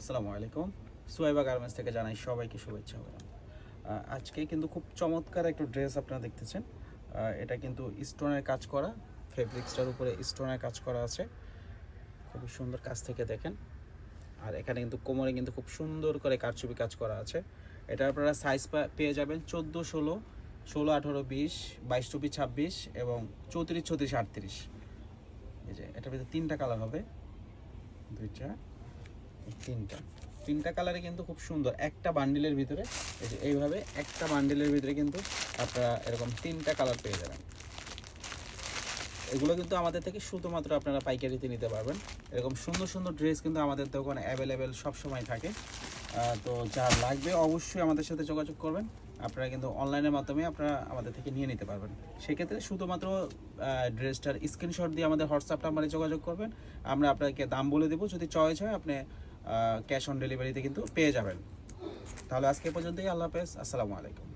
আসসালামু আলাইকুম। সুয়াইবা গার্মেন্টস থেকে জানাই সবাইকে শুভেচ্ছা। আজকে কিন্তু খুব চমৎকার একটা ড্রেস আপনারা দেখতেছেন। এটা কিন্তু স্টোনের কাজ করা, ফেব্রিক্সটার উপরে স্টোনের কাজ করা আছে। খুবই সুন্দর কাজ থেকে দেখেন। আর এখানে কিন্তু কোমরে কিন্তু খুব সুন্দর করে কারচুপি কাজ করা আছে। এটা আপনারা সাইজ পেয়ে যাবেন 14, 16, 16, 18, 20, 22, 24, 26 এবং 34, 36, 38। এই যে এটার ভিতরে তিনটা কালার হবে, দুইটা, তিনটা কালারে কিন্তু খুব সুন্দর একটা বান্ডিলের ভিতরে। এই যে এইভাবে একটা বান্ডিলের ভিতরে কিন্তু আপনারা এরকম তিনটা কালার পেয়ে যাবেন। এগুলো কিন্তু আমাদের থেকে শুধুমাত্র আপনারা পাইকারিতে নিতে পারবেন। এরকম সুন্দর সুন্দর ড্রেস কিন্তু আমাদের দোকানে অ্যাভেলেবেল সবসময় থাকে। তো যা লাগবে অবশ্যই আমাদের সাথে যোগাযোগ করবেন। আপনারা কিন্তু অনলাইনের মাধ্যমে আপনারা আমাদের থেকে নিয়ে নিতে পারবেন। সেক্ষেত্রে শুধুমাত্র ড্রেসটার স্ক্রিনশট দিয়ে আমাদের হোয়াটসঅ্যাপ নাম্বারে যোগাযোগ করবেন। আমরা আপনাকে দাম বলে দেবো, যদি চয়েস হয় আপনি ক্যাশ অন ডেলিভারিতে কিন্তু পেয়ে যাবেন। তাহলে আজকে পর্যন্তই। আল্লাহ হাফেজ, আসসালামু আলাইকুম।